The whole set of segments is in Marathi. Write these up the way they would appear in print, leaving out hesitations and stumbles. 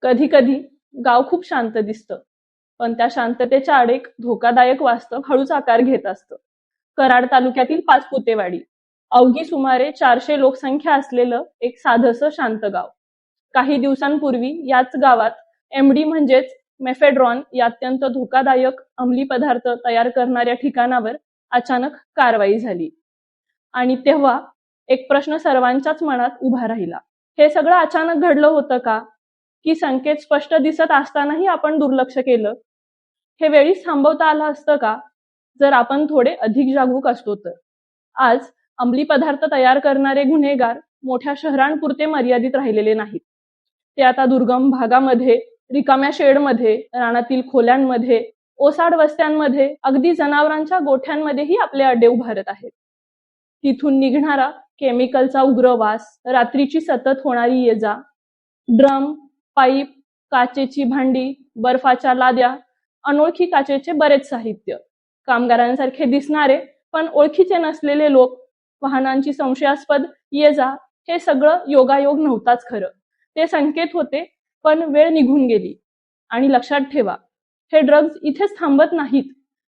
कधी कधी गाव खूप शांत दिसतं, पण त्या शांततेच्या आड एक धोकादायक वास्तव हळूच आकार घेत असतं. कराड तालुक्यातील पाचपुतेवाडी, अवघी सुमारे 400 लोकसंख्या असलेलं एक साधंसं शांत गाव. काही दिवसांपूर्वी याच गावात एमडी म्हणजेच मेफेड्रॉन या अत्यंत धोकादायक अंमली पदार्थ तयार करणाऱ्या ठिकाणावर अचानक कारवाई झाली. आणि तेव्हा एक प्रश्न सर्वांच्याच मनात उभा राहिला. हे सगळं अचानक घडलं होतं का? की संकेत स्पष्ट दिसत असतानाही आपण दुर्लक्ष केलं? हे वेळीच थांबवता आलं असतं का, जर आपण थोडे अधिक जागरूक असतो तर? आज अंमली पदार्थ तयार करणारे गुन्हेगार मोठ्या शहरांपुरते मर्यादित राहिलेले नाहीत. ते आता दुर्गम भागामध्ये, रिकाम्या शेडमध्ये, रानातील खोल्यांमध्ये, ओसाड वस्त्यांमध्ये, अगदी जनावरांच्या गोठ्यांमध्येही आपले अड्डे उभारत आहेत. तिथून निघणारा केमिकलचा उग्र वास, रात्रीची सतत होणारी ये-जा, ड्रम, पाईप, काचेची भांडी, बर्फाच्या लाद्या, अनोळखी काचेचे बरेच साहित्य, कामगारांसारखे दिसणारे पण ओळखीचे नसलेले लोक, वाहनांची संशयास्पद ये-जा, हे सगळं योगायोग नव्हताच खरं. ते संकेत होते, पण वेळ निघून गेली. आणि लक्षात ठेवा, हे ड्रग्ज इथेच थांबत नाहीत.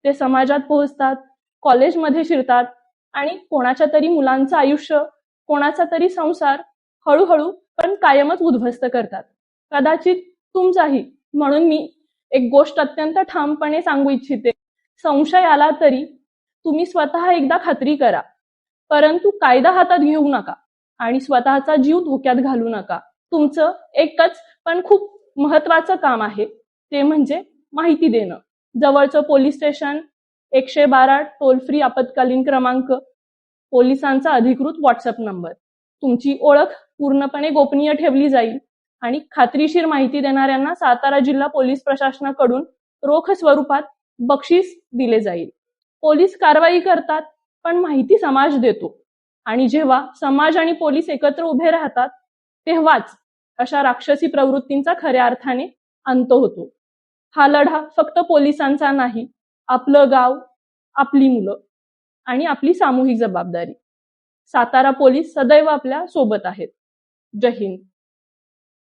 ते समाजात पोहोचतात, कॉलेजमध्ये शिरतात आणि कोणाच्या तरी मुलांचं आयुष्य, कोणाचा तरी संसार हळूहळू पण कायमच उद्ध्वस्त करतात. कदाचित तुमचाही. म्हणून मी एक गोष्ट अत्यंत ठामपणे सांगू इच्छिते. संशय आला तरी तुम्ही स्वतः एकदा खात्री करा, परंतु कायदा हातात घेऊ नका आणि स्वतःचा जीव धोक्यात घालू नका. तुमचं एकच पण खूप महत्वाचं काम आहे, ते म्हणजे माहिती देणं. जवळचं पोलीस स्टेशन, 112 टोल फ्री आपत्कालीन क्रमांक, पोलिसांचा अधिकृत व्हॉट्सअप नंबर. तुमची ओळख पूर्णपणे गोपनीय ठेवली जाईल आणि खात्रीशीर माहिती देणाऱ्यांना सातारा जिल्हा पोलीस प्रशासनाकडून रोख स्वरूपात बक्षीस दिले जाईल. पोलीस कारवाई करतात, पण माहिती समाज देतो. आणि जेव्हा समाज आणि पोलीस एकत्र उभे राहतात, तेव्हाच अशा राक्षसी प्रवृत्तींचा खऱ्या अर्थाने अंत होतो. हा लढा फक्त पोलिसांचा नाही, आपलं गाव, आपली मुलं आणि आपली सामूहिक जबाबदारी. सातारा पोलीस सदैव आपल्या सोबत आहेत. जय हिंद.